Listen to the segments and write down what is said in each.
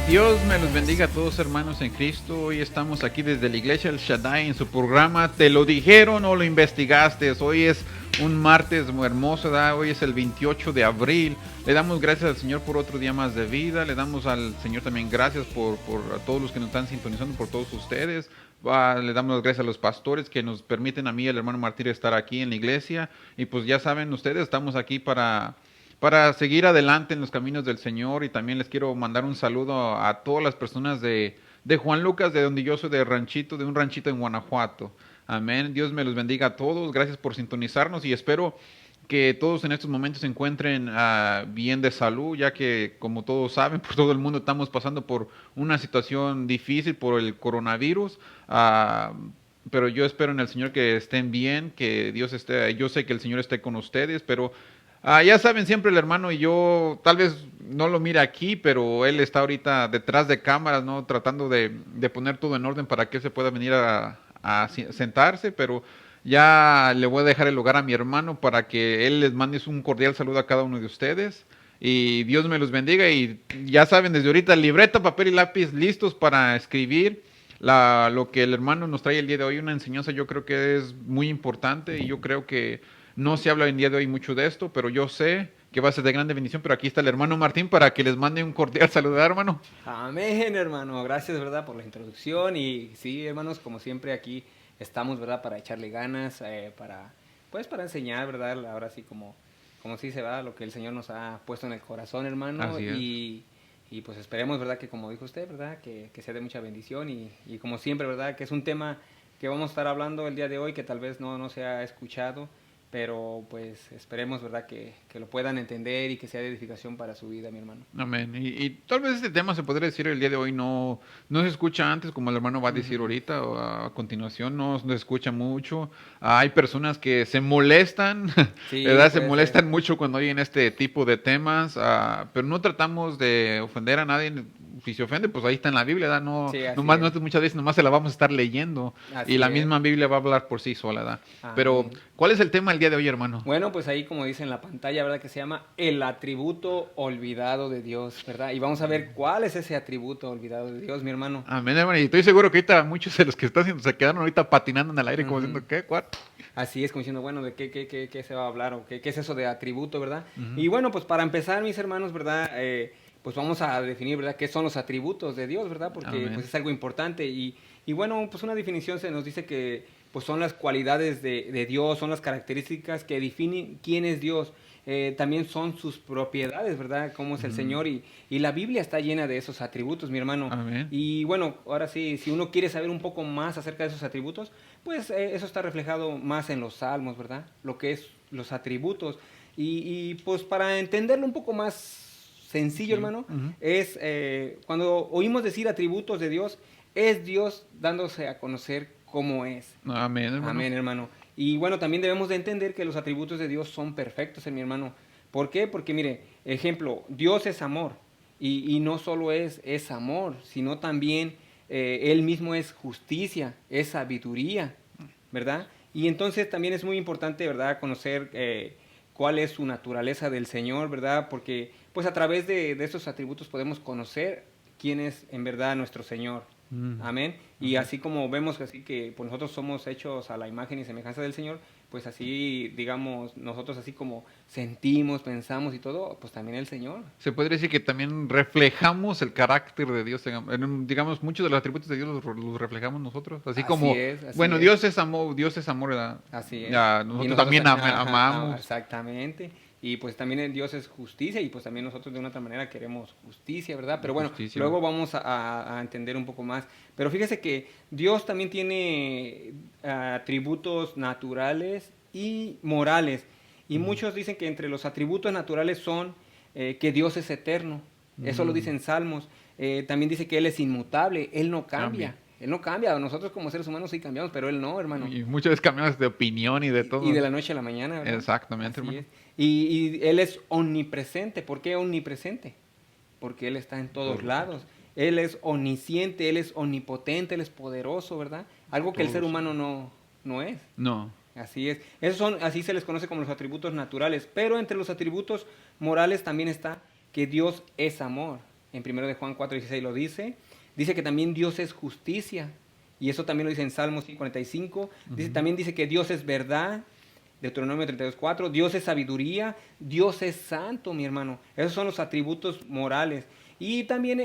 Dios me los bendiga a todos, hermanos en Cristo. Hoy estamos aquí desde la iglesia El Shaddai en su programa ¿Te lo dijeron o lo investigaste? Hoy es un martes muy hermoso, ¿verdad? Hoy es el 28 de abril. Le damos gracias al Señor por otro día más de vida. Le damos al Señor también gracias por a todos los que nos están sintonizando, por todos ustedes. Le damos las gracias a los pastores que nos permiten a mí y al hermano Martín estar aquí en la iglesia. Y pues ya saben ustedes, estamos aquí para seguir adelante en los caminos del Señor. Y también les quiero mandar un saludo a todas las personas de Juan Lucas, de donde yo soy, de un ranchito en Guanajuato. Amén. Dios me los bendiga a todos. Gracias por sintonizarnos y espero que todos en estos momentos se encuentren bien de salud, ya que como todos saben, por todo el mundo estamos pasando por una situación difícil por el coronavirus. Pero yo espero en el Señor que estén bien, que Dios esté, yo sé que el Señor esté con ustedes, pero ya saben, siempre el hermano y yo, tal vez no lo mire aquí, pero él está ahorita detrás de cámaras, ¿no? Tratando de poner todo en orden para que él se pueda venir a sentarse, pero ya le voy a dejar el lugar a mi hermano para que él les mande un cordial saludo a cada uno de ustedes. Y Dios me los bendiga y ya saben, desde ahorita libreta, papel y lápiz listos para escribir lo que el hermano nos trae el día de hoy, una enseñanza yo creo que es muy importante y yo creo que no se habla el día de hoy mucho de esto, pero yo sé que va a ser de grande bendición, pero aquí está el hermano Martín para que les mande un cordial saludo, hermano. Amén, hermano. Gracias, ¿verdad? Por la introducción. Y sí, hermanos, como siempre aquí estamos, ¿verdad? Para echarle ganas, para enseñar, ¿verdad? Ahora sí, como sí se va, lo que el Señor nos ha puesto en el corazón, hermano. Así es. Y pues esperemos, ¿verdad? Que como dijo usted, ¿verdad? Que sea de mucha bendición. Y como siempre, ¿verdad? Que es un tema que vamos a estar hablando el día de hoy, que tal vez no se ha escuchado, pero pues esperemos, ¿verdad? Que lo puedan entender y que sea de edificación para su vida, mi hermano. Amén. Y tal vez este tema se podría decir el día de hoy no se escucha antes, como el hermano va a decir Ujú. ahorita, o a continuación, no se escucha mucho. Hay personas que se molestan, Sí, ¿verdad? Se puede ser. molestan mucho cuando oyen este tipo de temas, pero no tratamos de ofender a nadie. Si se ofende, pues ahí está en la Biblia, ¿verdad? Sí, así Nomás, es. muchas veces nomás se la vamos a estar leyendo y Así la es. misma Biblia va a hablar por sí sola, ¿verdad? Pero, Amén. ¿cuál es el tema el día de hoy, hermano? Bueno, pues ahí como dice en la pantalla, ¿verdad? Que se llama el atributo olvidado de Dios, ¿verdad? Y vamos a ver cuál es ese atributo olvidado de Dios, mi hermano. Amén, hermano. Y estoy seguro que ahorita muchos de los que están haciendo se quedaron ahorita patinando en el aire como Ujú. diciendo, ¿qué? ¿What? Así es, como diciendo, bueno, ¿de qué se va a hablar o qué es eso de atributo, ¿verdad? Ujú. Y bueno, pues para empezar, mis hermanos, ¿verdad? Pues vamos a definir, ¿verdad? ¿Qué son los atributos de Dios, ¿verdad? Porque pues Amén. es algo importante y bueno, pues una definición se nos dice que pues son las cualidades de Dios, son las características que definen quién es Dios. También son sus propiedades, ¿verdad? Cómo es el Ujú. Señor y la Biblia está llena de esos atributos, mi hermano. Amén. Y bueno, ahora sí, si uno quiere saber un poco más acerca de esos atributos, pues eso está reflejado más en los salmos, ¿verdad? Lo que es los atributos. Pues para entenderlo un poco más sencillo, Sencillo. hermano, Ujú. es cuando oímos decir atributos de Dios, es Dios dándose a conocer cómo es. Amén, hermano. Amén, hermano. Y bueno, también debemos de entender que los atributos de Dios son perfectos, mi hermano. ¿Por qué? Porque mire, ejemplo, Dios es amor. Y no solo es amor, sino también Él mismo es justicia, es sabiduría, ¿verdad? Y entonces también es muy importante, ¿verdad?, conocer cuál es su naturaleza del Señor, ¿verdad? Porque pues a través de esos atributos podemos conocer quién es en verdad nuestro Señor. Mm. Amén. Y Amén. así como vemos así que pues nosotros somos hechos a la imagen y semejanza del Señor, pues así, digamos, nosotros así como sentimos, pensamos y todo, pues también el Señor. Se podría decir que también reflejamos el carácter de Dios. Digamos, muchos de los atributos de Dios los reflejamos nosotros. Así como, Así bueno, es, Dios es amor, ¿verdad? así es. Ya, Y nosotros nosotros, también amamos. exactamente. Y pues también en Dios es justicia y pues también nosotros de una otra manera queremos justicia, ¿verdad? Pero bueno, Justicia, ¿verdad? luego vamos a entender un poco más. Pero fíjese que Dios también tiene atributos naturales y morales. Y Ujú. muchos dicen que entre los atributos naturales son que Dios es eterno. Eso lo Mm. dicen Salmos. También dice que Él es inmutable, Él no Cambia. cambia. Él no cambia. Nosotros como seres humanos sí cambiamos, pero Él no, hermano. Y muchas veces cambiamos de opinión y de Y todo. de la noche a la mañana, ¿verdad? Exactamente, Así hermano. es. Y Él es omnipresente. ¿Por qué omnipresente? Porque Él está en todos Todos los lados. lados. Él es omnisciente, Él es omnipotente, Él es poderoso, ¿verdad? Algo que el Todos ser los. humano no es. No. Así es. Así se les conoce como los atributos naturales. Pero entre los atributos morales también está que Dios es amor. en 1 de Juan 4:16 lo dice. Dice que también Dios es justicia, y eso también lo dice en Salmos 45. También dice que Dios es verdad, Deuteronomio 32:4. Dios es sabiduría, Dios es santo, mi hermano. Esos son los atributos morales. Y también,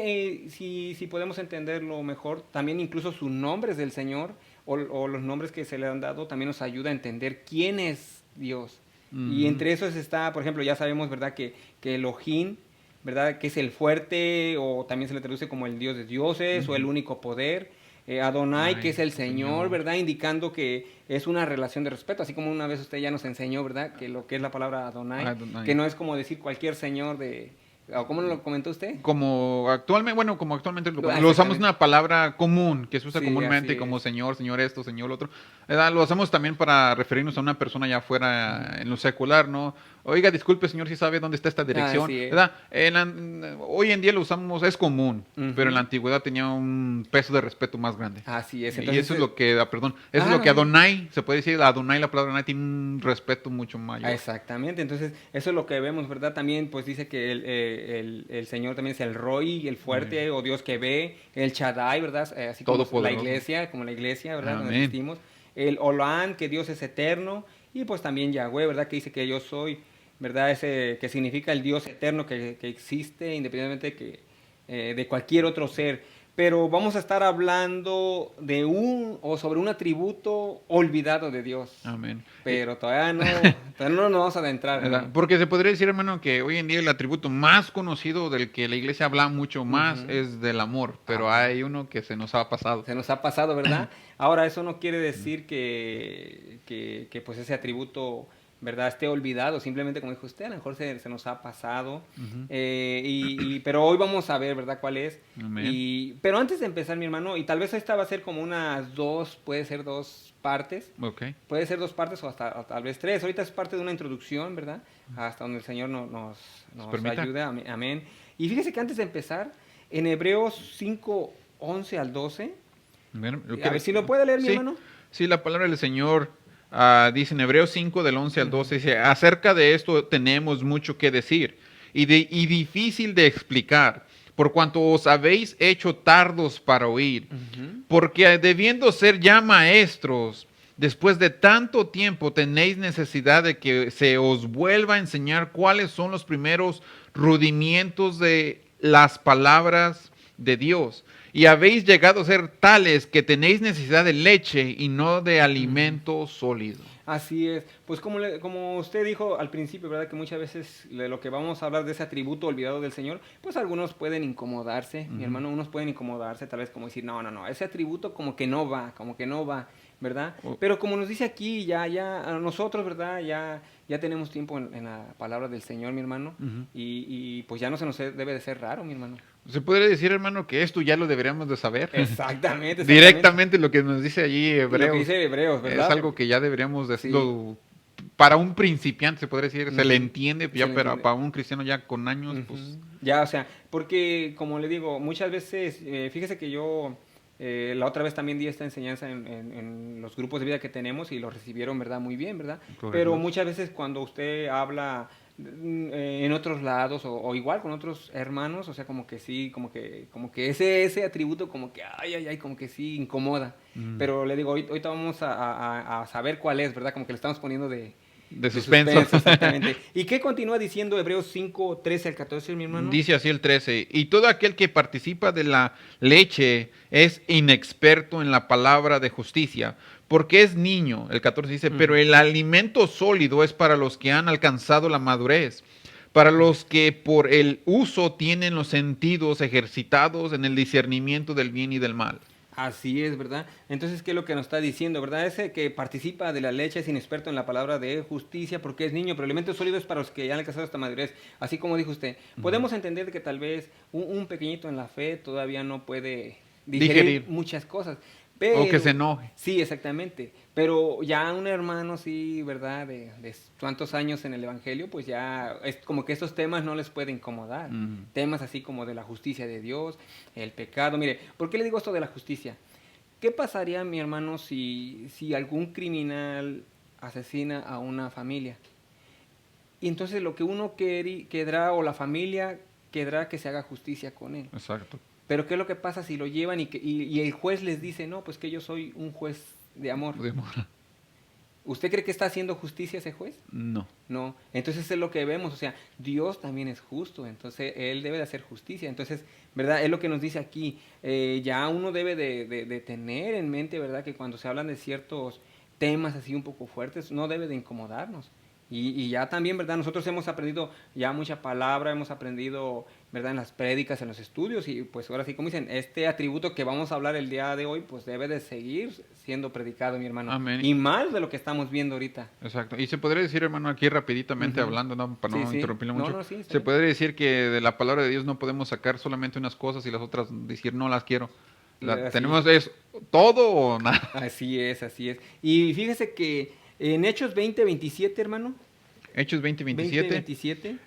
si podemos entenderlo mejor, también incluso sus nombres del Señor o los nombres que se le han dado también nos ayuda a entender quién es Dios. Y entre esos está, por ejemplo, ya sabemos, ¿verdad?, que Elohim, ¿verdad?, que es el fuerte, o también se le traduce como el Dios de dioses, o el único poder. Adonai, que es el Señor, ¿verdad?, indicando que es una relación de respeto, así como una vez usted ya nos enseñó, ¿verdad?, que lo que es la palabra Adonai, que no es como decir cualquier señor de... ¿Cómo lo comentó usted? Como actualmente lo usamos una palabra común que se usa comúnmente como señor, señor esto, señor otro. ¿Verdad? Lo usamos también para referirnos a una persona ya fuera en lo secular, ¿no? Oiga, disculpe, señor, si sabe dónde está esta dirección. ¿Verdad? Hoy en día lo usamos, es común, pero en la antigüedad tenía un peso de respeto más grande. Así es. Entonces, y eso es lo que, eso es lo que Adonai, se puede decir, Adonai, la palabra Adonai tiene un respeto mucho mayor. Exactamente, entonces eso es lo que vemos, ¿verdad? También pues dice que el Señor también es el Roy, el fuerte, o Dios que ve, el Shaddai, ¿verdad? Así como la iglesia, ¿verdad? Donde existimos. El Olam, que Dios es eterno, y pues también Yahweh, ¿verdad? Que dice que yo soy, ¿verdad? Ese que significa el Dios eterno que existe independientemente de cualquier otro ser. Pero vamos a estar hablando de sobre un atributo olvidado de Dios. Amén. Pero todavía no nos vamos a adentrar. ¿Verdad? Porque se podría decir, hermano, que hoy en día el atributo más conocido del que la iglesia habla mucho más es del amor. Pero hay uno que se nos ha pasado. Se nos ha pasado, ¿verdad? Ahora, eso no quiere decir que pues ese atributo, ¿verdad?, esté olvidado. Simplemente, como dijo usted, a lo mejor se nos ha pasado. Pero hoy vamos a ver, ¿verdad?, cuál es. Pero antes de empezar, mi hermano, y tal vez esta va a ser como puede ser dos partes. Okay. Puede ser dos partes o tal vez tres. Ahorita es parte de una introducción, ¿verdad? Hasta donde el Señor nos ayude. Amén. Y fíjese que antes de empezar, en Hebreos 5:11 al 12, a ver si lo puede leer, mi hermano. Sí, la palabra del Señor dice en Hebreos 5 del 11 al 12, dice, acerca de esto tenemos mucho que decir y difícil de explicar, por cuanto os habéis hecho tardos para oír, porque debiendo ser ya maestros, después de tanto tiempo tenéis necesidad de que se os vuelva a enseñar cuáles son los primeros rudimientos de las palabras de Dios. Y habéis llegado a ser tales que tenéis necesidad de leche y no de alimento sólido. Así es. Pues como usted dijo al principio, ¿verdad?, que muchas veces de lo que vamos a hablar de ese atributo olvidado del Señor, pues algunos pueden incomodarse, mi hermano, unos pueden incomodarse, tal vez como decir, no, ese atributo como que no va, ¿verdad? Pero como nos dice aquí, ya nosotros, ¿verdad?, ya tenemos tiempo en la palabra del Señor, mi hermano, y pues ya no se nos debe de ser raro, mi hermano. Se podría decir, hermano, que esto ya lo deberíamos de saber. Exactamente. Directamente lo que nos dice allí Hebreos. Lo que dice Hebreos, ¿verdad? Es algo que ya deberíamos decirlo. Para un principiante, se podría decir, se le entiende, pero para un cristiano ya con años, pues... Ya, o sea, porque, como le digo, muchas veces, fíjese que yo... la otra vez también di esta enseñanza en los grupos de vida que tenemos y lo recibieron, ¿verdad?, muy bien, ¿verdad? Correcto. Pero muchas veces cuando usted habla en otros lados o igual con otros hermanos, o sea, como que sí, como que ese atributo como que, como que sí incomoda. Pero le digo, ahorita vamos a saber cuál es, ¿verdad? Como que le estamos poniendo de suspenso. Exactamente. ¿Y qué continúa diciendo Hebreos 5, 13 al 14, mi hermano? Dice así el 13, y todo aquel que participa de la leche es inexperto en la palabra de justicia, porque es niño. El 14 dice, pero el alimento sólido es para los que han alcanzado la madurez, para los que por el uso tienen los sentidos ejercitados en el discernimiento del bien y del mal. Así es, ¿verdad? Entonces, ¿qué es lo que nos está diciendo, verdad? Ese que participa de la leche es inexperto en la palabra de justicia porque es niño, pero el alimento sólido es para los que ya han alcanzado esta madurez. Así como dijo usted, podemos entender que tal vez un pequeñito en la fe todavía no puede digerir muchas cosas. Pero, o que se enoje. Sí, exactamente. Pero ya un hermano, sí, ¿verdad? De tantos años en el Evangelio, pues ya es como que estos temas no les pueden incomodar. Temas así como de la justicia de Dios, el pecado. Mire, ¿por qué le digo esto de la justicia? ¿Qué pasaría, mi hermano, si algún criminal asesina a una familia? Y entonces lo que uno querrá, o la familia querrá que se haga justicia con él. Exacto. Pero ¿qué es lo que pasa si lo llevan y el juez les dice, no, pues que yo soy un juez de amor? ¿Usted cree que está haciendo justicia ese juez? No. No. Entonces es lo que vemos, o sea, Dios también es justo, entonces Él debe de hacer justicia. Entonces, ¿verdad? Es lo que nos dice aquí. Ya uno debe de tener en mente, ¿verdad? Que cuando se hablan de ciertos temas así un poco fuertes, no debe de incomodarnos. Y ya también, ¿verdad? Nosotros hemos aprendido ya mucha palabra, hemos aprendido, ¿verdad? En las prédicas, en los estudios, y pues ahora sí, como dicen, este atributo que vamos a hablar el día de hoy, pues debe de seguir siendo predicado, mi hermano. Amén. Y más de lo que estamos viendo ahorita. Exacto. Y se podría decir, hermano, aquí rapiditamente hablando, ¿no? Para no interrumpirle mucho. Sí, se podría decir que de la palabra de Dios no podemos sacar solamente unas cosas y las otras decir no las quiero. Tenemos es todo o nada. Así es, así es. Y fíjese que en Hechos 20:27, hermano. Hechos 20:27. 27.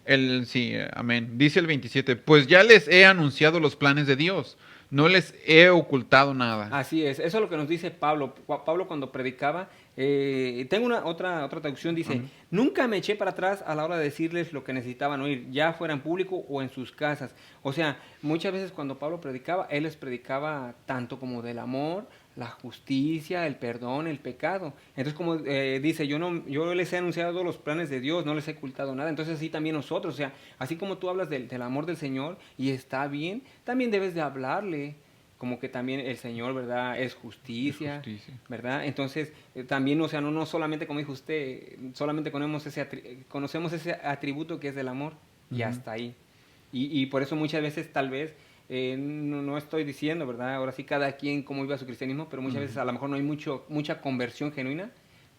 Sí, amén. Dice el 27, pues ya les he anunciado los planes de Dios, no les he ocultado nada. Así es, eso es lo que nos dice Pablo. Pablo cuando predicaba, tengo otra traducción, dice, nunca me eché para atrás a la hora de decirles lo que necesitaban oír, ya fuera en público o en sus casas. O sea, muchas veces cuando Pablo predicaba, él les predicaba tanto como del amor, la justicia, el perdón, el pecado. Entonces, como dice, yo les he anunciado los planes de Dios, no les he ocultado nada. Entonces, así también nosotros, o sea, así como tú hablas del amor del Señor y está bien, también debes de hablarle como que también el Señor, ¿verdad? Es justicia, ¿verdad? Entonces, también, o sea, no solamente, como dijo usted, solamente conocemos ese atributo que es del amor y hasta ahí. Y por eso muchas veces, tal vez, no estoy diciendo, ¿verdad? Ahora sí, cada quien cómo vive su cristianismo, pero muchas veces a lo mejor no hay mucha conversión genuina.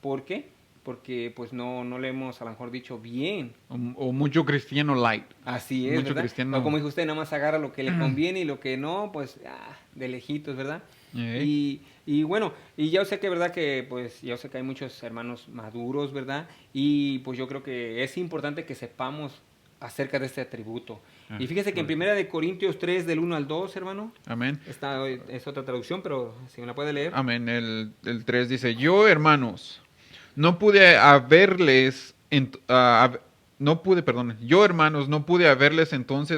¿Por qué? Porque pues no le hemos a lo mejor dicho bien. O mucho cristiano light. Así es, mucho ¿verdad? Cristiano... O como dijo usted, nada más agarra lo que le conviene y lo que no, pues de lejitos, ¿verdad? Y bueno, y yo sé que, ¿verdad? Que pues yo sé que hay muchos hermanos maduros, ¿verdad? Y pues yo creo que es importante que sepamos acerca de este atributo. Y fíjese que en 1 Corintios 3, del 1 al 2, hermano. Amén. Esta es otra traducción, pero si me la puede leer. Amén. El 3 dice, yo, hermanos, no pude haberles entonces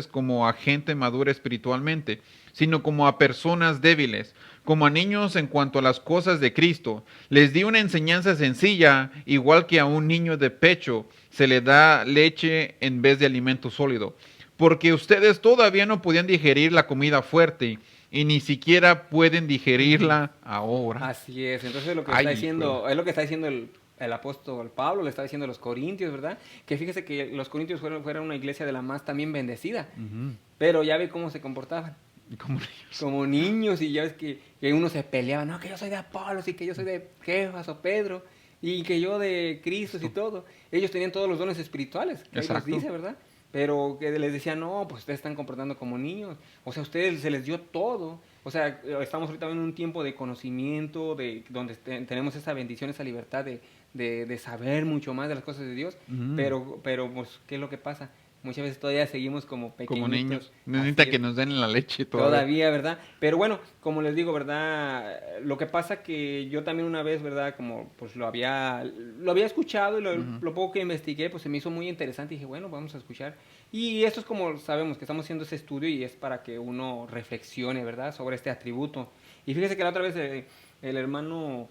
como a gente madura espiritualmente, sino como a personas débiles, como a niños en cuanto a las cosas de Cristo. Les di una enseñanza sencilla, igual que a un niño de pecho se le da leche en vez de alimento sólido, porque ustedes todavía no podían digerir la comida fuerte y ni siquiera pueden digerirla ahora. Así es, entonces lo que está diciendo, es lo que está diciendo el apóstol Pablo, le está diciendo a los corintios, ¿verdad? Que fíjese que los corintios fueron una iglesia de la más también bendecida, pero ya ve cómo se comportaban. Como niños, y ya ves que uno se peleaba, no, que yo soy de Apolos y que yo soy de Kefas o Pedro y que yo de Cristo y todo. Ellos tenían todos los dones espirituales, que ahí nos dice, ¿verdad? Pero que les decían, no, pues ustedes están comportando como niños. O sea, a ustedes se les dio todo. O sea, estamos ahorita en un tiempo de conocimiento, donde tenemos esa bendición, esa libertad de saber mucho más de las cosas de Dios. Pero pues, ¿qué es lo que pasa? Muchas veces todavía seguimos como pequeñitos. Como niños. Necesita que nos den la leche todavía, ¿verdad? Pero bueno, como les digo, ¿verdad? Lo que pasa que yo también una vez, ¿verdad? Como pues lo había escuchado y lo poco que investigué, pues se me hizo muy interesante y dije, bueno, vamos a escuchar. Y esto es como sabemos que estamos haciendo ese estudio y es para que uno reflexione, ¿verdad? Sobre este atributo. Y fíjese que la otra vez el hermano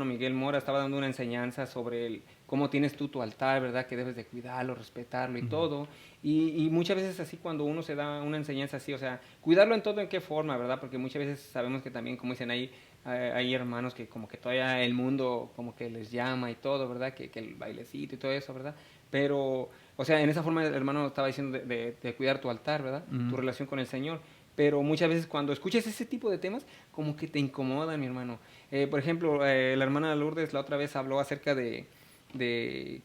Miguel Mora estaba dando una enseñanza sobre cómo tienes tú tu altar, ¿verdad? Que debes de cuidarlo, respetarlo y todo. Y muchas veces así cuando uno se da una enseñanza así, o sea, cuidarlo en todo, en qué forma, ¿verdad? Porque muchas veces sabemos que también, como dicen ahí, hay hermanos que como que todavía el mundo como que les llama y todo, ¿verdad? Que el bailecito y todo eso, ¿verdad? Pero, o sea, en esa forma el hermano estaba diciendo de cuidar tu altar, ¿verdad? Tu relación con el Señor. Pero muchas veces cuando escuchas ese tipo de temas, como que te incomodan, mi hermano. Por ejemplo, la hermana Lourdes la otra vez habló acerca de que,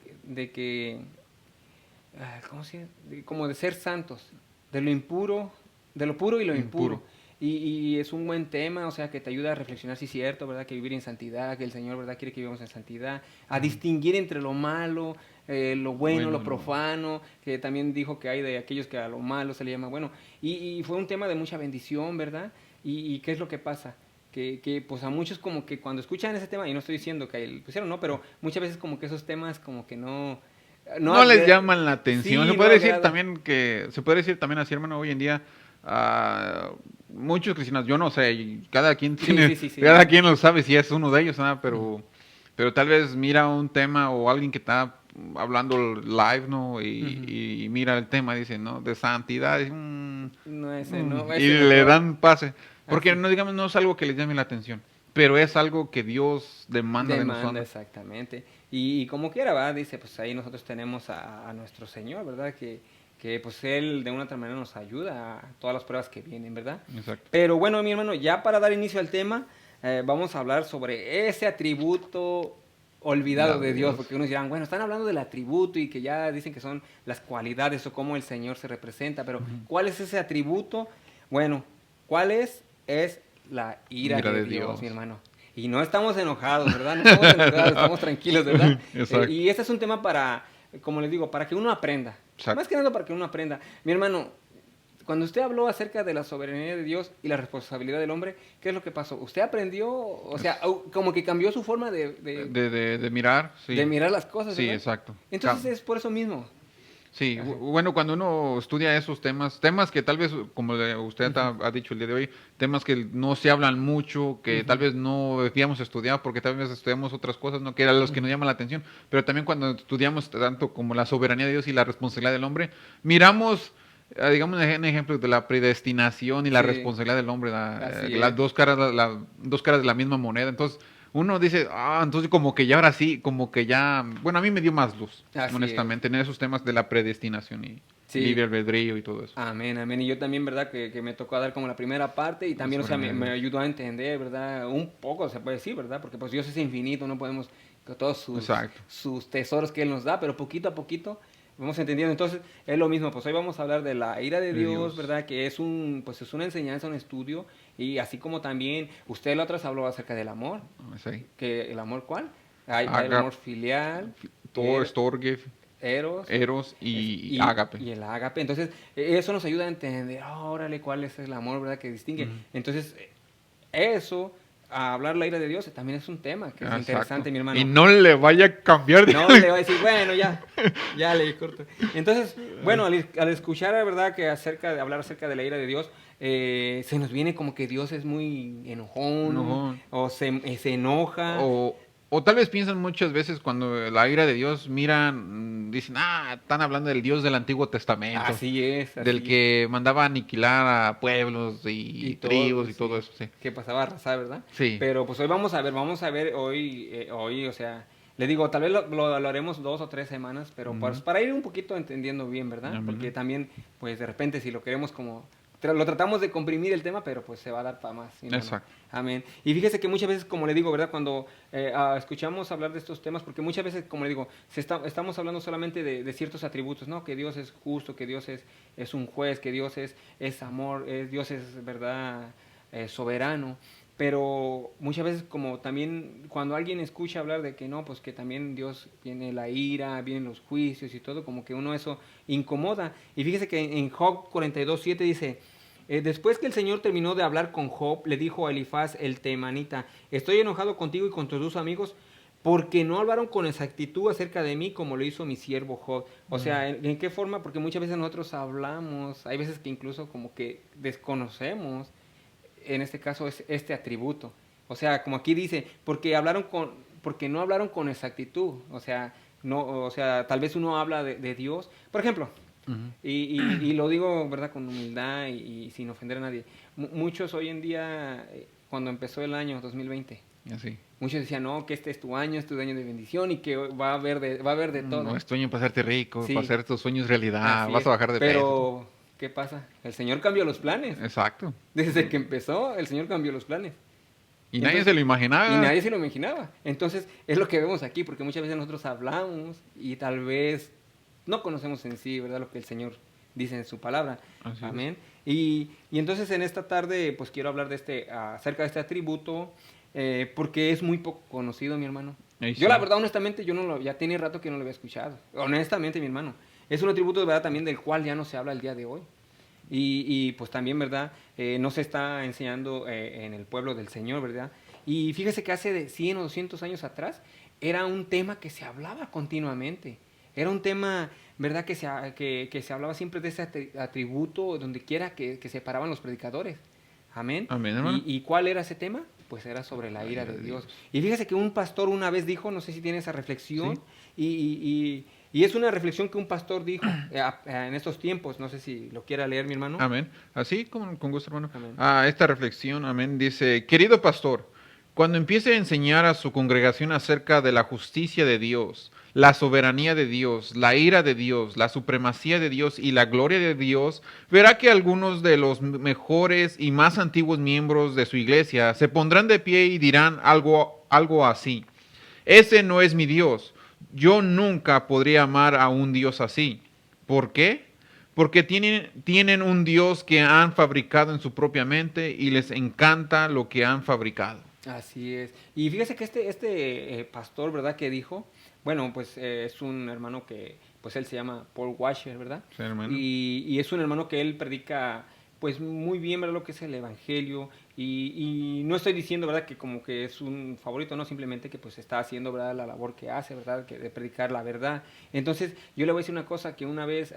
¿cómo se llama? Como de ser santos, de lo impuro, de lo puro y lo impuro. Y es un buen tema, o sea, que te ayuda a reflexionar, si es cierto, ¿verdad? Que vivir en santidad, que el Señor, ¿verdad? Quiere que vivamos en santidad, a distinguir entre lo malo, lo bueno, lo profano, que también dijo que hay de aquellos que a lo malo se le llama bueno. Y fue un tema de mucha bendición, ¿verdad? ¿Y qué es lo que pasa? Que pues a muchos como que cuando escuchan ese tema, y no estoy diciendo que pusieron, no, pero muchas veces como que esos temas como que no no les llaman la atención. Sí, Se no puede decir agrada. también que, se puede decir también así, hermano, hoy en día, muchos cristianos, yo no sé, y cada quien Sí, tiene, sí, sí, sí. cada quien lo sabe si es uno de ellos, ¿no? Pero tal vez mira un tema o alguien que está hablando live, ¿no? Ujú. Y mira el tema, dice, ¿no? De santidad, y, No, no, y ese le mejor. dan pase. Porque Así. no, digamos, no es algo que les llame la atención, pero es algo que Dios demanda de Demanda, nosotros. exactamente. Y como quiera, va, dice, pues ahí nosotros tenemos a nuestro Señor, ¿verdad? Que pues Él de una otra manera nos ayuda a todas las pruebas que vienen, ¿verdad? Exacto. Pero bueno, mi hermano, ya para dar inicio al tema, vamos a hablar sobre ese atributo olvidado La de de Dios, Dios. porque unos dirán, bueno, están hablando del atributo y que ya dicen que son las cualidades o cómo el Señor se representa, pero Ujú. ¿cuál es ese atributo? Bueno, ¿cuál es? Es la ira Ira de de Dios, mi Dios. hermano. Y no estamos enojados, ¿verdad? No estamos enojados, estamos tranquilos, ¿verdad? Exacto. Y este es un tema para, como les digo, para que uno aprenda. Más Exacto. que nada para que uno aprenda. Mi hermano, cuando usted habló acerca de la soberanía de Dios y la responsabilidad del hombre, ¿qué es lo que pasó? ¿Usted aprendió, o sea, como que cambió su forma De mirar, de sí. mirar las cosas, Sí, ¿verdad? exacto. Entonces es por eso mismo. Sí, Ajá. bueno, cuando uno estudia esos temas, temas que tal vez, como usted Ujú, ha dicho el día de hoy, temas que no se hablan mucho, que tal ujú, vez no deberíamos estudiar porque tal vez estudiamos otras cosas, ¿no? Que eran los que ujú. nos llaman la atención, pero también cuando estudiamos tanto como la soberanía de Dios y la responsabilidad del hombre, miramos, digamos, un ejemplo de la predestinación y la Sí, responsabilidad del hombre, así las es. dos caras, dos caras de la misma moneda. Entonces, uno dice, entonces como que ya ahora sí, como que ya, bueno, a mí me dio más luz, Así es. honestamente, en esos temas de la predestinación y libre Sí. albedrío y todo eso. Amén, amén. Y yo también, ¿verdad? Que me tocó dar como la primera parte y La también, o sea, soberanía de me Dios. ayudó a entender, ¿verdad? Un poco, se puede decir, ¿verdad? Porque pues Dios es infinito, no podemos con todos Exacto. sus tesoros que Él nos da, pero poquito a poquito vamos entendiendo. Entonces, es lo mismo, pues hoy vamos a hablar de la ira de De Dios, Dios. ¿verdad? Que es pues es una enseñanza, un estudio, y así como también usted la otra vez habló acerca del amor, Sí. que el amor, ¿cuál? Hay el Agap, amor filial, Thor, Storge, eros, Eros y y, Ágape. y el ágape. Entonces, eso nos ayuda a entender, órale, cuál es el amor, ¿verdad? Que distingue. Ujú. Entonces, eso, a hablar la ira de Dios, también es un tema que es Exacto. interesante, mi Y hermano. no le vaya a cambiar de... No le va a decir, bueno, ya le corto. Entonces, bueno, al escuchar, la verdad, que acerca de hablar acerca de la ira de Dios, se nos viene como que Dios es muy enojón, No. o se enoja. O tal vez piensan muchas veces cuando la ira de Dios miran, dicen, están hablando del Dios del Antiguo Testamento, Así es, del así. que mandaba a aniquilar a pueblos Y y todo, tribus y todo sí, eso, sí. que pasaba a arrasar, ¿verdad? Sí, Pero pues hoy vamos a ver hoy, o sea, le digo, tal vez lo haremos 2 o 3 semanas, pero pues ujú, para ir un poquito entendiendo bien, ¿verdad? Porque amén. también, pues de repente si lo queremos como, lo tratamos de comprimir el tema, pero pues se va a dar para más, mi hermano. Exacto. Amén. Y fíjese que muchas veces, como le digo, ¿verdad? Cuando escuchamos hablar de estos temas, porque muchas veces, como le digo, estamos hablando solamente de ciertos atributos, ¿no? Que Dios es justo, que Dios es un juez, que Dios es amor, Dios es, ¿verdad? Soberano. Pero muchas veces, como también cuando alguien escucha hablar de que no, pues que también Dios viene la ira, vienen los juicios y todo, como que uno eso incomoda. Y fíjese que en Job 42:7 dice, después que el Señor terminó de hablar con Job, le dijo a Elifaz el temanita, estoy enojado contigo y con tus 2 amigos porque no hablaron con exactitud acerca de mí como lo hizo mi siervo Job. O sea, ¿en qué forma? Porque muchas veces nosotros hablamos, hay veces que incluso como que desconocemos, en este caso es este atributo. O sea, como aquí dice, porque no hablaron con exactitud. O sea, no, o sea, tal vez uno habla de Dios. Por ejemplo, Ujú. y lo digo, ¿verdad? Con humildad y sin ofender a nadie. Muchos hoy en día, cuando empezó el año 2020, Y así. muchos decían, no, que este es tu año de bendición y que va a haber de todo. No es sueño para hacerte rico, para Sí, hacer tus sueños realidad, así vas es. a bajar de peso. Pero, ¿qué pasa? El Señor cambió los planes. Exacto. Desde que empezó, el Señor cambió los planes. Y nadie Entonces, se lo y imaginaba. nadie se lo imaginaba. Entonces, es lo que vemos aquí, porque muchas veces nosotros hablamos y tal vez no conocemos en sí, ¿verdad? Lo que el Señor dice en su palabra. Así es. Amén. Y entonces en esta tarde, pues quiero hablar acerca de este atributo, porque es muy poco conocido, mi hermano. Ahí Yo la sí. verdad, honestamente, ya tiene rato que no lo había escuchado. Honestamente, mi hermano. Es un atributo de verdad también del cual ya no se habla el día de hoy. Pues también, ¿verdad? No se está enseñando en el pueblo del Señor, ¿verdad? Y fíjese que hace de 100 o 200 años atrás era un tema que se hablaba continuamente. Era un tema, ¿verdad? Que se hablaba siempre de ese atributo donde quiera que se paraban los predicadores. Amén. Amén, hermano. ¿Y cuál era ese tema? Pues era sobre la La ira ira de de Dios. Dios. Y fíjese que un pastor una vez dijo, no sé si tiene esa reflexión, Sí. y es una reflexión que un pastor dijo en estos tiempos, no sé si lo quiera leer mi hermano. Amén. Así, con gusto, hermano. Amén. Esta reflexión, amén, dice, querido pastor, cuando empiece a enseñar a su congregación acerca de la justicia de Dios, la soberanía de Dios, la ira de Dios, la supremacía de Dios y la gloria de Dios, verá que algunos de los mejores y más antiguos miembros de su iglesia se pondrán de pie y dirán algo así. Ese no es mi Dios. Yo nunca podría amar a un Dios así. ¿Por qué? Porque tienen un Dios que han fabricado en su propia mente y les encanta lo que han fabricado. Así es. Y fíjese que este pastor, ¿verdad? Que dijo, bueno, pues es un hermano que, pues él se llama Paul Washer, ¿verdad? Sí, hermano. Y es un hermano que él predica, pues muy bien, ¿verdad? Lo que es el evangelio. Y no estoy diciendo, ¿verdad? Que como que es un favorito, no, simplemente que pues está haciendo, ¿verdad? La labor que hace, ¿verdad? Que de predicar la verdad. Entonces, yo le voy a decir una cosa, que una vez,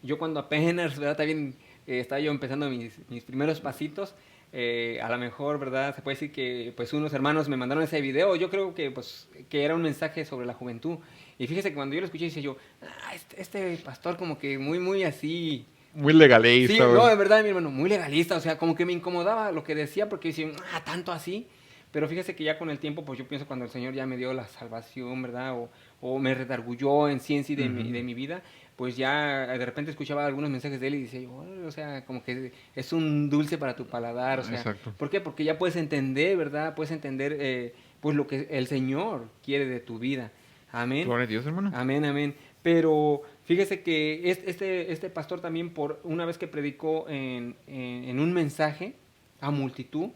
yo cuando apenas, ¿verdad? También estaba yo empezando mis primeros pasitos, a lo mejor, ¿verdad? Se puede decir que pues unos hermanos me mandaron ese video. Yo creo que pues que era un mensaje sobre la juventud. Y fíjese que cuando yo lo escuché, decía yo, este pastor como que muy así. Muy Sí, legalista. no, de verdad, mi hermano, muy legalista. O sea, como que me incomodaba lo que decía porque decía, tanto así. Pero fíjese que ya con el tiempo, pues yo pienso cuando el Señor ya me dio la salvación, ¿verdad? O me redargulló en sí de, de mi vida, pues ya de repente escuchaba algunos mensajes de él y decía, o sea, como que es un dulce para tu paladar, o sea, Exacto. ¿por qué? Porque ya puedes entender, ¿verdad? Puedes entender, pues lo que el Señor quiere de tu vida. Amén. Gloria a Dios, hermano. Amén, amén. Pero fíjese que este pastor también, por una vez que predicó en un mensaje a multitud,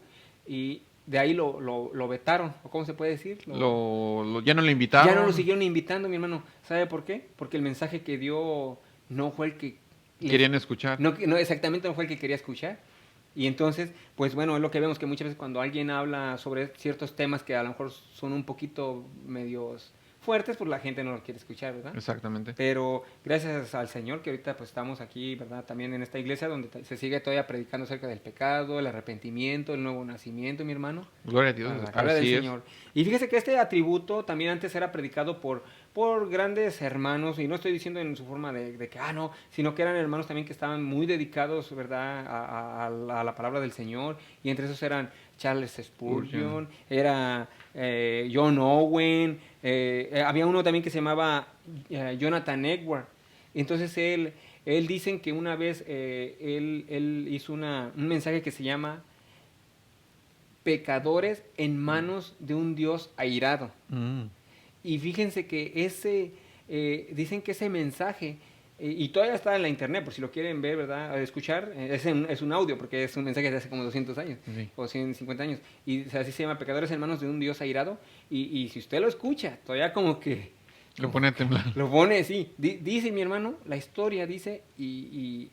y de ahí lo vetaron, o cómo se puede decir. Ya no le invitaron. Ya no lo siguieron invitando, mi hermano. ¿Sabe por qué? Porque el mensaje que dio no fue el que... Querían escuchar. No, exactamente no fue el que quería escuchar. Y entonces, pues bueno, es lo que vemos que muchas veces cuando alguien habla sobre ciertos temas que a lo mejor son un poquito medios fuertes, pues la gente no lo quiere escuchar, ¿verdad? Exactamente. Pero gracias al Señor que ahorita pues estamos aquí, ¿verdad? También en esta iglesia donde se sigue todavía predicando acerca del pecado, el arrepentimiento, el nuevo nacimiento, mi hermano. Gloria a Dios. A la palabra del Así es. Señor. Y fíjese que este atributo también antes era predicado por grandes hermanos, y no estoy diciendo en su forma de que, no, sino que eran hermanos también que estaban muy dedicados, ¿verdad?, a la palabra del Señor, y entre esos eran Charles Spurgeon, era John Owen, había uno también que se llamaba Jonathan Edwards. Entonces él dicen que una vez él hizo un mensaje que se llama Pecadores en manos de un Dios airado. Y fíjense que dicen que ese mensaje, y todavía está en la internet, por si lo quieren ver, ¿verdad? Escuchar, es un audio, porque es un mensaje de hace como 200 años, Sí. o 150 años, y así se llama, Pecadores en manos de un Dios airado, y si usted lo escucha, todavía como que... Lo pone a temblar. Lo pone, sí. Dice mi hermano, la historia dice, y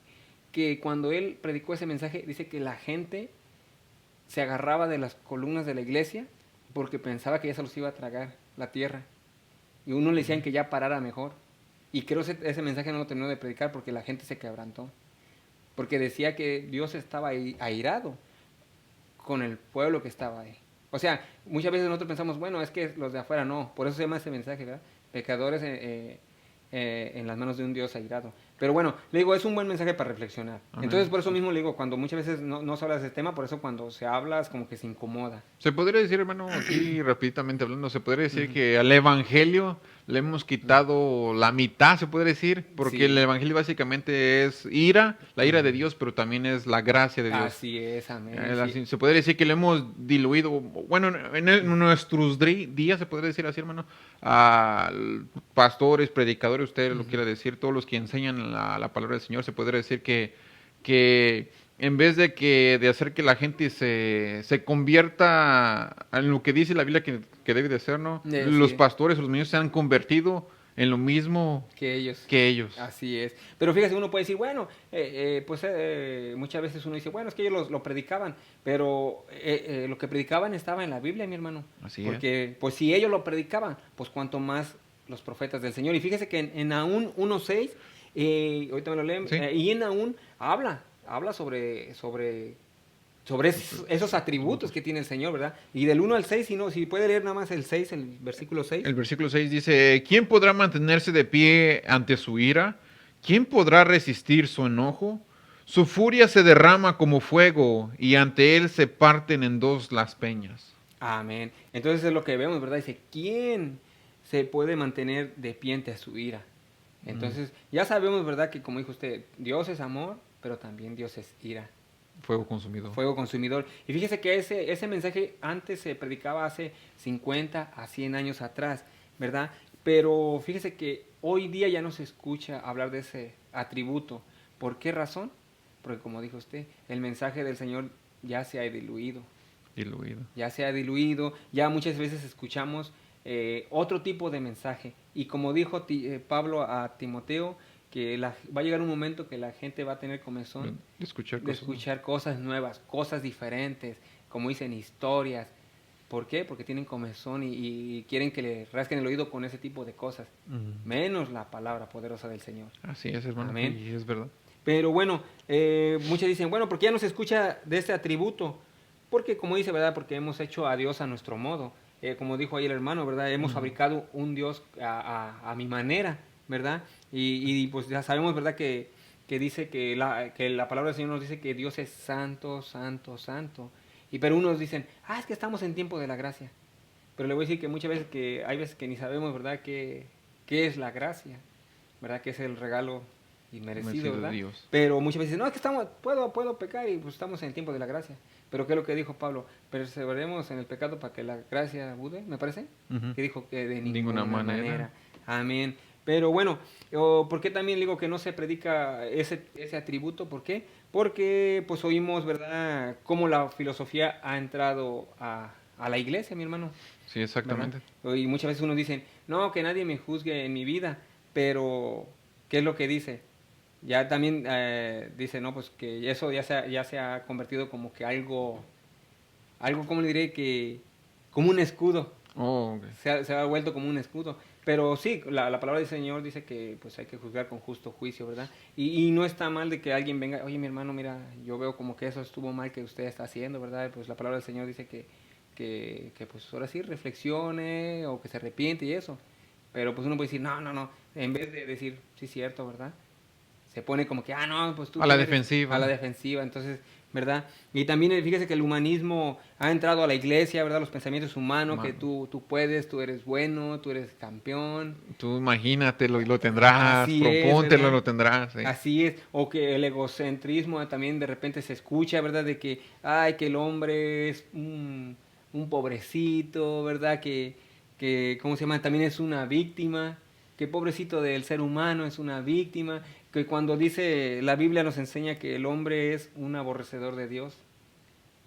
que cuando él predicó ese mensaje, dice que la gente se agarraba de las columnas de la iglesia porque pensaba que ya se los iba a tragar la tierra. Y uno le decían que ya parara mejor. Y creo que ese mensaje no lo terminó de predicar porque la gente se quebrantó. Porque decía que Dios estaba airado con el pueblo que estaba ahí. O sea, muchas veces nosotros pensamos, bueno, es que los de afuera no. Por eso se llama ese mensaje, ¿verdad? Pecadores en las manos de un Dios airado. Pero bueno, le digo, es un buen mensaje para reflexionar. Amén. Entonces, por eso mismo le digo, cuando muchas veces no se habla de ese tema, por eso cuando se habla es como que se incomoda. Se podría decir, hermano, aquí rápidamente hablando, se podría decir que al Evangelio le hemos quitado la mitad, se puede decir, porque el Evangelio básicamente es ira, la ira de Dios, pero también es la gracia de Dios. Así es, amén. Así, se podría decir que le hemos diluido, bueno, en nuestros días, se podría decir así, hermano, a pastores, predicadores, usted lo quiera decir, todos los que enseñan la palabra del Señor, se podría decir que en vez de hacer que la gente se convierta en lo que dice la Biblia que debe de ser, ¿no? Los pastores, los niños se han convertido en lo mismo que ellos. Así es. Pero fíjese, uno puede decir, bueno, muchas veces uno dice, bueno, es que ellos lo predicaban, pero lo que predicaban estaba en la Biblia, mi hermano. Así porque, pues si ellos lo predicaban, pues cuanto más los profetas del Señor. Y fíjese que en Nahum 1:6, ahorita me lo leen, Sí. y en Nahum habla sobre esos atributos que tiene el Señor, ¿verdad? Y del 1 al 6, si puede leer nada más el 6, el versículo 6. El versículo 6 dice, ¿quién podrá mantenerse de pie ante su ira? ¿Quién podrá resistir su enojo? Su furia se derrama como fuego y ante él se parten en dos las peñas. Amén. Entonces es lo que vemos, ¿verdad? Dice, ¿quién se puede mantener de pie ante su ira? Entonces, ya sabemos, ¿verdad? Que como dijo usted, Dios es amor, pero también Dios es ira. Fuego consumido. Fuego consumidor. Y fíjese que ese mensaje antes se predicaba hace 50 a 100 años atrás, ¿verdad? Pero fíjese que hoy día ya no se escucha hablar de ese atributo. ¿Por qué razón? Porque como dijo usted, el mensaje del Señor ya se ha diluido. Diluido. Ya se ha diluido, ya muchas veces escuchamos otro tipo de mensaje. Y como dijo Pablo a Timoteo, que va a llegar un momento que la gente va a tener comezón De escuchar de cosas. escuchar cosas nuevas, cosas diferentes, como dicen, historias. ¿Por qué? Porque tienen comezón y quieren que le rasquen el oído con ese tipo de cosas. Menos la palabra poderosa del Señor. Así es, hermano. Amén. Y es verdad. Pero bueno, muchos dicen, bueno, ¿por qué ya no se escucha de este atributo? Porque, como dice, ¿verdad? Porque hemos hecho a Dios a nuestro modo. Como dijo ahí el hermano, ¿verdad? Hemos fabricado un Dios a mi manera, ¿verdad? Y pues ya sabemos, ¿verdad? Que dice que la palabra del Señor nos dice que Dios es santo, santo, santo. Pero unos dicen, es que estamos en tiempo de la gracia. Pero le voy a decir que muchas veces hay veces que ni sabemos, ¿verdad? ¿Qué es la gracia? ¿Verdad? Que es el regalo inmerecido, ¿verdad? De Dios. Pero muchas veces, no, es que puedo pecar y pues estamos en el tiempo de la gracia. Pero ¿qué es lo que dijo Pablo? Perseveremos en el pecado para que la gracia abude, me parece. Que dijo que de ninguna manera. Amén. Pero bueno, ¿por qué también digo que no se predica ese atributo? ¿Por qué? Porque pues oímos, ¿verdad?, cómo la filosofía ha entrado a la iglesia, mi hermano. Sí, exactamente. ¿Verdad? Y muchas veces uno dice, no, que nadie me juzgue en mi vida, pero ¿qué es lo que dice? Ya también dice, no, pues que eso ya se ha convertido como que algo, ¿cómo le diré? Que como un escudo. Oh, okay. Se ha vuelto como un escudo. Pero sí, la palabra del Señor dice que pues hay que juzgar con justo juicio, ¿verdad? Y no está mal de que alguien venga, oye, mi hermano, mira, yo veo como que eso estuvo mal que usted está haciendo, ¿verdad? Pues la palabra del Señor dice que pues ahora sí reflexione o que se arrepiente y eso. Pero pues uno puede decir, no, en vez de decir, sí, cierto, ¿verdad? Se pone como que, no, pues tú... A la defensiva. A la defensiva, entonces, ¿verdad? Y también fíjese que el humanismo ha entrado a la iglesia, ¿verdad? Los pensamientos humanos, que tú puedes, tú eres bueno, tú eres campeón. Tú imagínatelo y lo tendrás, Así propóntelo, es, lo tendrás. Sí. Así es, o que el egocentrismo también de repente se escucha, ¿verdad? De que, que el hombre es un pobrecito, ¿verdad? Que, ¿cómo se llama? También es una víctima, que pobrecito del ser humano es una víctima, que cuando dice, la Biblia nos enseña que el hombre es un aborrecedor de Dios.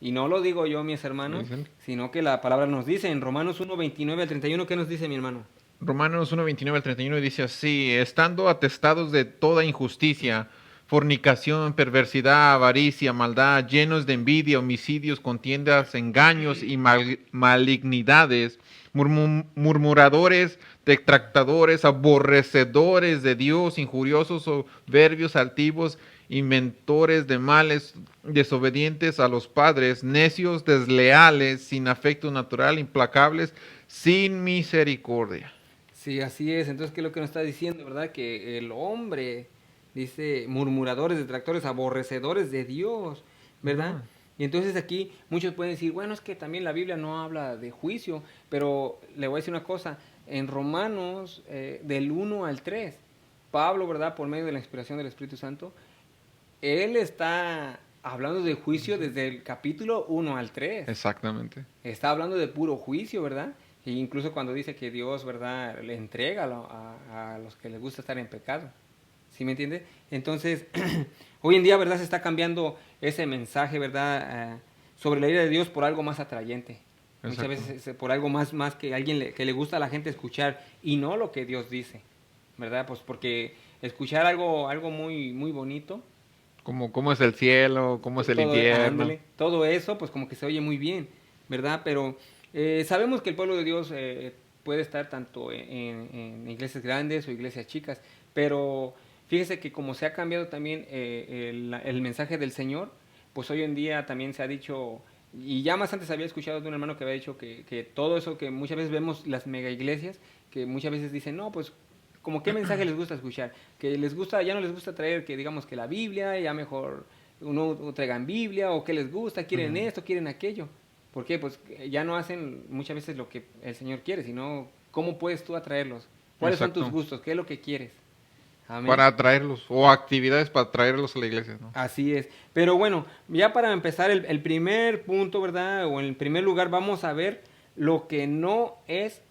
Y no lo digo yo, mis hermanos, sino que la palabra nos dice en Romanos 1:29 al 31, ¿qué nos dice, mi hermano? Romanos 1:29 al 31 dice así, estando atestados de toda injusticia, fornicación, perversidad, avaricia, maldad, llenos de envidia, homicidios, contiendas, engaños y malignidades, murmuradores, detractadores, aborrecedores de Dios, injuriosos, soberbios, altivos, inventores de males, desobedientes a los padres, necios, desleales, sin afecto natural, implacables, sin misericordia. Sí, así es. Entonces, ¿qué es lo que nos está diciendo, verdad? Que el hombre, dice, murmuradores, detractores, aborrecedores de Dios, ¿verdad? Y entonces aquí muchos pueden decir, bueno, es que también la Biblia no habla de juicio, pero le voy a decir una cosa, en Romanos del 1 al 3, Pablo, ¿verdad? Por medio de la inspiración del Espíritu Santo, él está hablando de juicio desde el capítulo 1 al 3. Exactamente. Está hablando de puro juicio, ¿verdad? E incluso cuando dice que Dios, ¿verdad?, le entrega a los que les gusta estar en pecado. ¿Sí me entiende? Entonces, hoy en día, ¿verdad?, se está cambiando ese mensaje, ¿verdad?, sobre la ira de Dios por algo más atrayente. Exacto. Muchas veces por algo más que alguien que le gusta a la gente escuchar y no lo que Dios dice, ¿verdad? Pues porque escuchar algo muy, muy bonito. Cómo es el cielo, cómo es el infierno. Ándale, todo eso, pues como que se oye muy bien, ¿verdad? Pero sabemos que el pueblo de Dios puede estar tanto en iglesias grandes o iglesias chicas, pero fíjese que como se ha cambiado también el mensaje del Señor, pues hoy en día también se ha dicho, y ya más antes había escuchado de un hermano que había dicho que todo eso que muchas veces vemos las mega iglesias, que muchas veces dicen, no, pues como qué mensaje les gusta escuchar, que les gusta, ya no les gusta traer que digamos que la Biblia, ya mejor uno traigan Biblia, o qué les gusta, quieren esto, quieren aquello. ¿Por qué? Pues ya no hacen muchas veces lo que el Señor quiere, sino cómo puedes tú atraerlos, cuáles son tus Exacto. gustos, qué es lo que quieres. Amén. Para atraerlos, o actividades para atraerlos a la iglesia, ¿no? Así es. Pero bueno, ya para empezar el primer punto, ¿verdad? O en el primer lugar vamos a ver lo que no es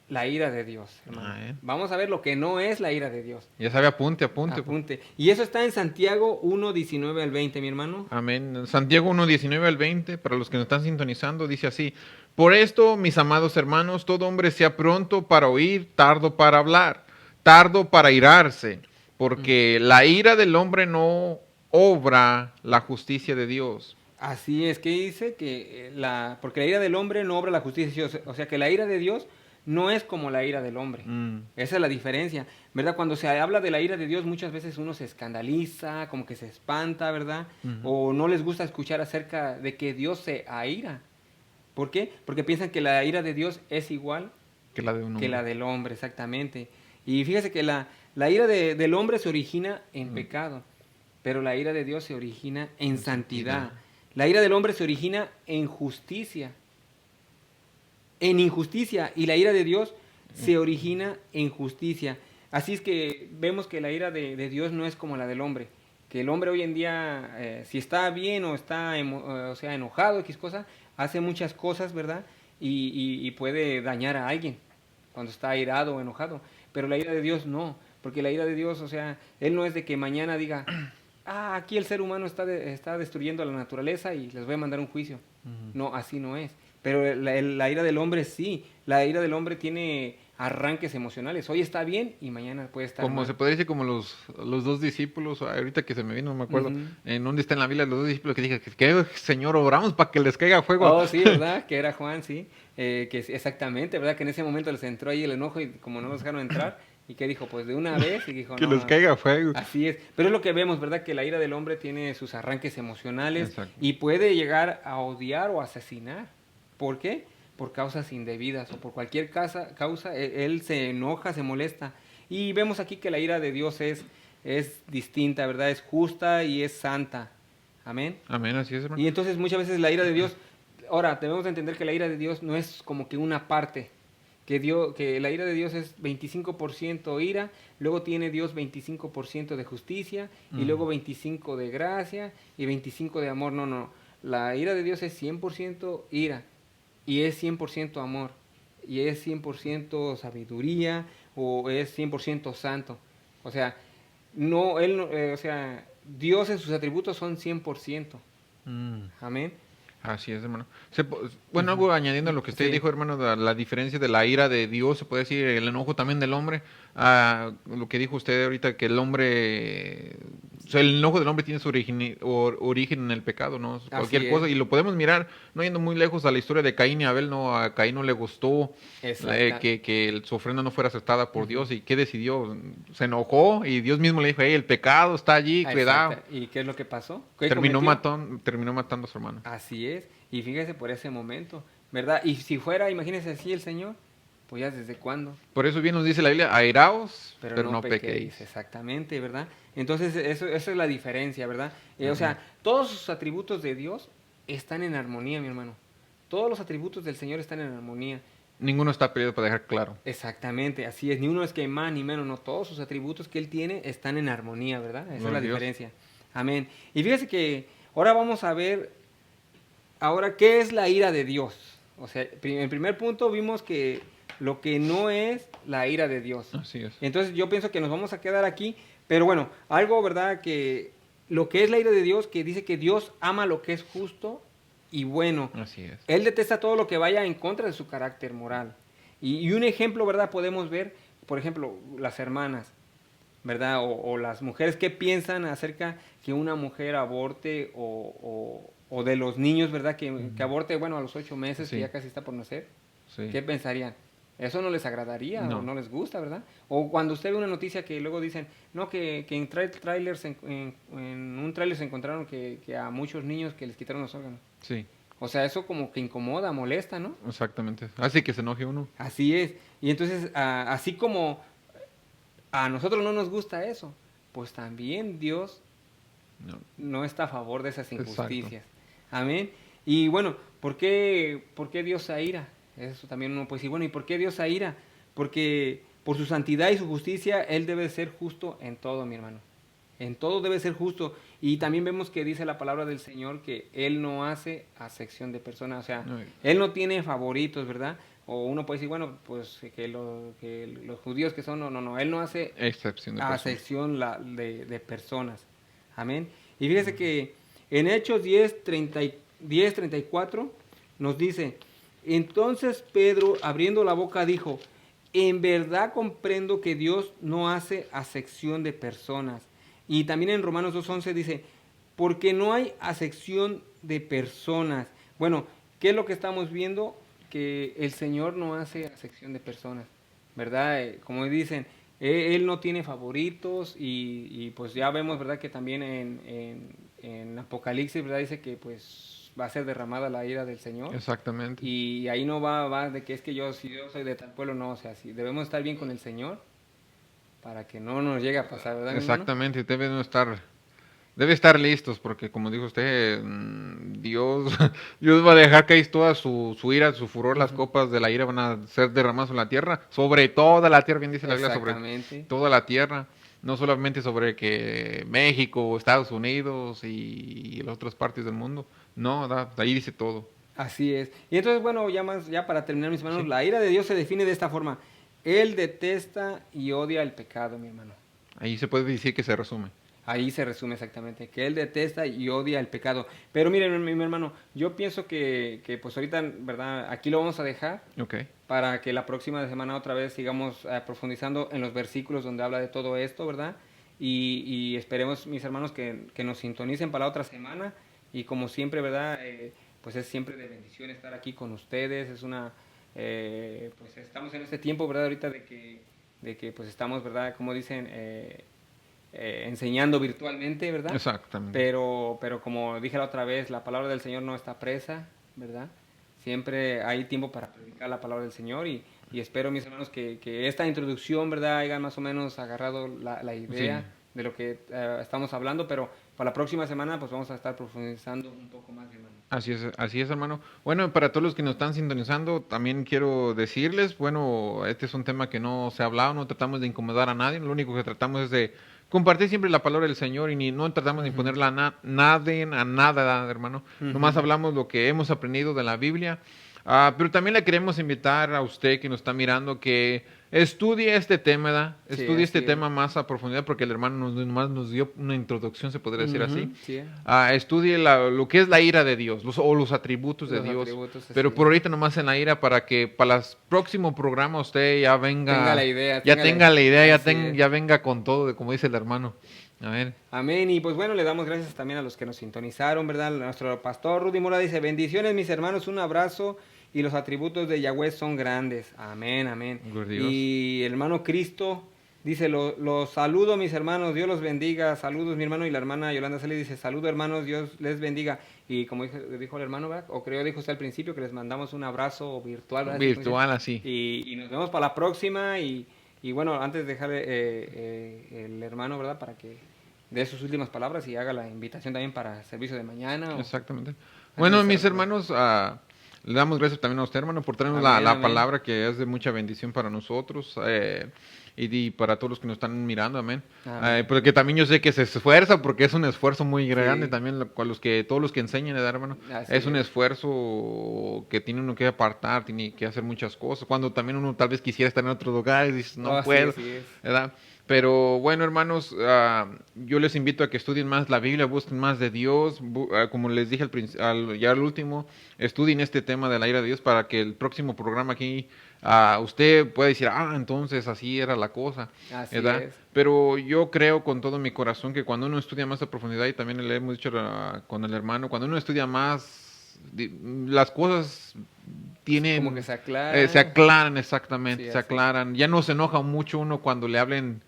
la ira de Dios, hermano. Vamos a ver lo que no es la ira de Dios. Ya sabe, apunte. Apunte. Y eso está en Santiago 1, 19 al 20, mi hermano. Amén. Santiago 1, 19 al 20, para los que nos están sintonizando, dice así: Por esto, mis amados hermanos, todo hombre sea pronto para oír, tardo para hablar, tardo para irarse, porque la ira del hombre no obra la justicia de Dios. Así es que dice que porque la ira del hombre no obra la justicia, o sea que la ira de Dios no es como la ira del hombre. Esa es la diferencia, ¿verdad? Cuando se habla de la ira de Dios, muchas veces uno se escandaliza, como que se espanta, ¿verdad? O no les gusta escuchar acerca de que Dios se aira. ¿Por qué? Porque piensan que la ira de Dios es igual Que la de un hombre. que la del hombre, exactamente. Y fíjese que la ira del hombre se origina en pecado, pero la ira de Dios se origina en santidad. La ira del hombre se origina en justicia, en injusticia, y la ira de Dios se origina en justicia. Así es que vemos que la ira de Dios no es como la del hombre, que el hombre hoy en día, si está bien o está o sea, enojado, X cosa, hace muchas cosas, ¿verdad? Y puede dañar a alguien cuando está airado o enojado, pero la ira de Dios no, porque la ira de Dios, o sea, Él no es de que mañana diga, aquí el ser humano está destruyendo a la naturaleza y les voy a mandar un juicio. No, así no es. Pero la ira del hombre sí. La ira del hombre tiene arranques emocionales. Hoy está bien y mañana puede estar Como mal. se puede decir, como los dos discípulos, ahorita que se me vino, no me acuerdo, en dónde está en la Biblia, los dos discípulos que dije, que Señor, obramos para que les caiga fuego. Oh, sí, ¿verdad? Que era Juan, sí. Exactamente, ¿verdad? Que en ese momento les entró ahí el enojo y como no los dejaron entrar, y que dijo, pues de una vez, y dijo, Que no, les caiga fuego. así es. Pero es lo que vemos, ¿verdad? Que la ira del hombre tiene sus arranques emocionales. Exacto. Y puede llegar a odiar o asesinar. ¿Por qué? Por causas indebidas o por cualquier causa, él se enoja, se molesta. Y vemos aquí que la ira de Dios es distinta, ¿verdad? Es justa y es santa. Amén. Amén, así es, hermano. Y entonces muchas veces la ira de Dios, ahora debemos entender que la ira de Dios no es como que una parte, que la ira de Dios es 25% ira, luego tiene Dios 25% de justicia, y luego 25% de gracia y 25% de amor. No, la ira de Dios es 100% ira, y es 100% amor, y es 100% sabiduría, o es 100% santo. O sea, o sea, Dios en sus atributos son 100%. Amén. Así es, hermano. Bueno, algo añadiendo a lo que usted dijo, hermano, la diferencia de la ira de Dios, se puede decir, el enojo también del hombre, lo que dijo usted ahorita, que el hombre, o sea, el enojo del hombre tiene su origen en el pecado, ¿no? Cualquier cosa, y lo podemos mirar, no yendo muy lejos a la historia de Caín y Abel, ¿no? A Caín no le gustó que su ofrenda no fuera aceptada por Dios, y ¿qué decidió? Se enojó, y Dios mismo le dijo, hey, el pecado está allí, cuidado. ¿Y qué es lo que pasó? Terminó matando a su hermano. Así es, y fíjese por ese momento, ¿verdad? Y si fuera, imagínese así el Señor, pues ya desde cuándo. Por eso bien nos dice la Biblia, airaos, pero no pequéis. Exactamente, ¿verdad? Entonces eso es la diferencia, ¿verdad? O sea, todos los atributos de Dios están en armonía, mi hermano. Todos los atributos del Señor están en armonía. Ninguno está pedido para dejar claro. Exactamente, así es. Ni uno es que más ni menos, no. Todos sus atributos que Él tiene están en armonía, ¿verdad? Esa es la diferencia. Amén. Y fíjese que ahora vamos a ver, ¿qué es la ira de Dios? O sea, en primer punto vimos que lo que no es la ira de Dios. Así es. Entonces yo pienso que nos vamos a quedar aquí, pero bueno, algo, ¿verdad? Que lo que es la ira de Dios, que dice que Dios ama lo que es justo y bueno. Así es. Él detesta todo lo que vaya en contra de su carácter moral. Y un ejemplo, ¿verdad? Podemos ver, por ejemplo, las hermanas, ¿verdad? O las mujeres que piensan acerca que una mujer aborte o de los niños, ¿verdad? Que aborte, bueno, a los 8 meses, Sí. que ya casi está por nacer. Sí. ¿Qué pensarían? eso no les agradaría No. o no les gusta, ¿verdad? O cuando usted ve una noticia que luego dicen, no, que en trailers, en un trailer se encontraron que a muchos niños que les quitaron los órganos. Sí, O sea, eso como que incomoda, molesta, ¿no? exactamente. Así que se enoje uno. Así es. Y entonces, así como a nosotros no nos gusta eso, pues también Dios No. no está a favor de esas Exacto. injusticias. Amén. Y bueno, por qué Dios se aira? Eso también uno puede decir, bueno, ¿y por qué Dios se aira? Porque por su santidad y su justicia, Él debe ser justo en todo, mi hermano. En todo debe ser justo. Y también vemos que dice la palabra del Señor que Él no hace acepción de personas. O sea, No. Él no tiene favoritos, ¿verdad? O uno puede decir, bueno, pues que los judíos que son, no. Él no hace Excepción de personas. acepción de personas. Amén. Y fíjese que en Hechos 10:34 nos dice, entonces Pedro, abriendo la boca, dijo, en verdad comprendo que Dios no hace acepción de personas. Y también en Romanos 2:11 dice, porque no hay acepción de personas. Bueno, ¿qué es lo que estamos viendo? Que el Señor no hace acepción de personas, ¿verdad? Como dicen, Él no tiene favoritos y pues ya vemos, ¿verdad? Que también en Apocalipsis, ¿verdad? Dice que pues va a ser derramada la ira del Señor. Exactamente. Y ahí no va de que es que si yo soy de tal pueblo, no, o sea, si debemos estar bien con el Señor para que no nos llegue a pasar, ¿verdad, mi hermano? Exactamente. Debe estar listos porque como dijo usted, Dios, Dios va a dejar caer toda su ira, su furor, las Ujú. copas de la ira van a ser derramadas en la tierra, sobre toda la tierra, bien dice la Biblia, sobre Exactamente. toda la tierra, no solamente sobre que México, Estados Unidos y las otras partes del mundo, no, ahí dice todo. Así es. Y entonces, bueno, ya para terminar, mis hermanos, Sí, la ira de Dios se define de esta forma. Él detesta y odia el pecado, mi hermano. ahí se puede decir que se resume. Ahí se resume exactamente, que él detesta y odia el pecado. Pero miren, mi hermano, yo pienso que pues ahorita, ¿verdad? Aquí lo vamos a dejar Ok, para que la próxima semana otra vez sigamos profundizando en los versículos donde habla de todo esto, ¿verdad? Y esperemos, mis hermanos, que nos sintonicen para la otra semana. Y como siempre, ¿verdad? Pues es siempre de bendición estar aquí con ustedes. Pues estamos en este tiempo, ¿verdad? Ahorita de que pues estamos, ¿verdad? Como dicen, enseñando virtualmente, ¿verdad? exactamente. Pero como dije la otra vez, la palabra del Señor no está presa, ¿verdad? Siempre hay tiempo para predicar la palabra del Señor y espero, mis hermanos, que esta introducción, ¿verdad?, hayan más o menos agarrado la idea Sí. de lo que estamos hablando, pero para la próxima semana pues vamos a estar profundizando un poco más, hermano. Así es, hermano. Bueno, para todos los que nos están sintonizando, también quiero decirles, bueno, este es un tema que no se ha hablado, no tratamos de incomodar a nadie, lo único que tratamos es de compartir siempre la palabra del Señor y no tratamos de Ujú, imponerla a nada, hermano. Nomás ujú. hablamos lo que hemos aprendido de la Biblia. Pero también le queremos invitar a usted que nos está mirando que estudie este tema, ¿verdad? Sí, Estudie este así es. tema más a profundidad porque el hermano nomás nos dio una introducción, se podría decir así. Ujú, sí, Estudie lo que es la ira de Dios o los atributos de los Dios. atributos, Pero así por es. ahorita nomás en la ira para que para el próximo programa usted ya Tenga la venga, idea, ya tenga la idea, así es. ya venga con todo, como dice el hermano. A ver, Amén. Y pues bueno, le damos gracias también a los que nos sintonizaron, ¿verdad? Nuestro pastor Rudy Mora dice, bendiciones mis hermanos, un abrazo y los atributos de Yahweh son grandes. Amén, amén. gloria a Dios. Y el hermano Cristo dice, los saludo mis hermanos, Dios los bendiga. Saludos mi hermano. Y la hermana Yolanda Sale dice, saludo hermanos, Dios les bendiga. Y como dijo el hermano, ¿verdad? O creo dijo usted al principio que les mandamos un abrazo virtual, ¿verdad? Virtual así. Y nos vemos para la próxima. Y bueno, antes de dejarle el hermano, ¿verdad? Para que dé sus últimas palabras y haga la invitación también para servicio de mañana. Exactamente. Antes de Bueno, mis cerrar, ¿verdad? hermanos, le damos gracias también a usted, hermano, por traernos Amén, la amén. palabra que es de mucha bendición para nosotros y para todos los que nos están mirando, amén. Amén. Porque también yo sé que se esfuerza, porque es un esfuerzo muy grande Sí, también, todos los que enseñan, ¿verdad, hermano? así Es un es. esfuerzo que tiene uno que apartar, tiene que hacer muchas cosas. Cuando también uno tal vez quisiera estar en otro lugar y dices, no Oh, sí, puedo, así es. ¿verdad? Pero bueno, hermanos, yo les invito a que estudien más la Biblia, busquen más de Dios, como les dije ya al último, estudien este tema de la ira de Dios para que el próximo programa aquí usted pueda decir, entonces así era la cosa, Así ¿verdad? es. Pero yo creo con todo mi corazón que cuando uno estudia más a profundidad, y también le hemos dicho con el hermano, cuando uno estudia más, las cosas tienen... Como que se aclaran. se aclaran exactamente, Sí, se así. aclaran. Ya no se enoja mucho uno cuando le hablen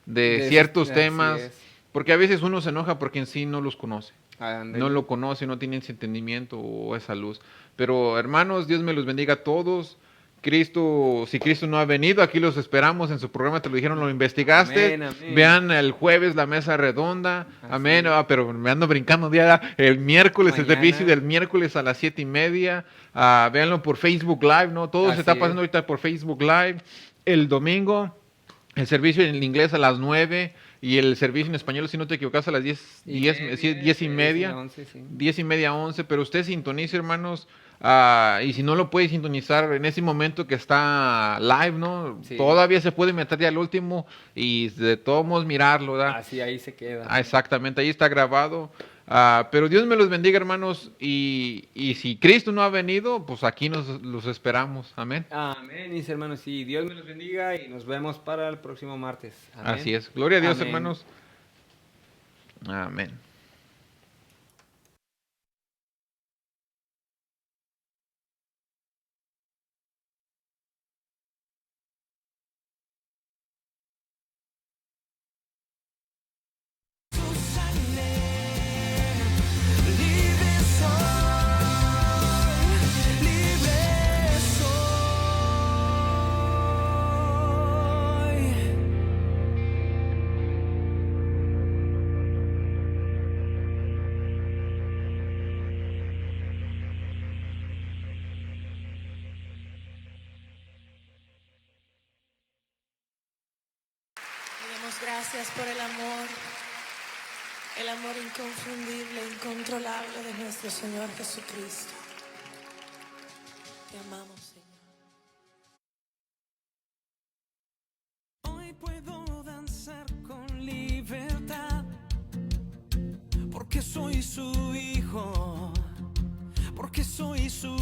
de De ciertos así temas, es. porque a veces uno se enoja porque en sí no los conoce. Ándele. No lo conoce, no tiene ese entendimiento o esa luz. Pero hermanos, Dios me los bendiga a todos. Cristo, si Cristo no ha venido, aquí los esperamos en su programa, te lo dijeron, lo investigaste. Amén, amén. Vean el jueves la mesa redonda. Así Amén. es. Pero me ando brincando ya el miércoles, el Mañana. servicio del miércoles a las 7:30. Véanlo por Facebook Live, ¿no? Todo se Así está es. pasando ahorita por Facebook Live. El domingo, el servicio en inglés a las 9 y el servicio en español, si no te equivocas, a las 10 y media. 11, sí. 10:30, 11, pero usted sintonice, hermanos, y si no lo puede sintonizar en ese momento que está live, ¿no? Sí. Todavía se puede meter ya al último y de todos modos mirarlo, ¿verdad? Así ahí se queda. Exactamente, ahí está grabado. Pero Dios me los bendiga, hermanos, y si Cristo no ha venido, pues aquí los esperamos, amén. Amén, mis hermanos. Sí, Dios me los bendiga y nos vemos para el próximo martes. Amén. Así es, gloria a Dios, Amén. hermanos. Amén. Libre soy, libre soy. Le damos gracias por el amor inconfundible, incontrolable de nuestro Señor Jesucristo. Te amamos, Señor. Hoy puedo danzar con libertad, porque soy su hijo, porque soy su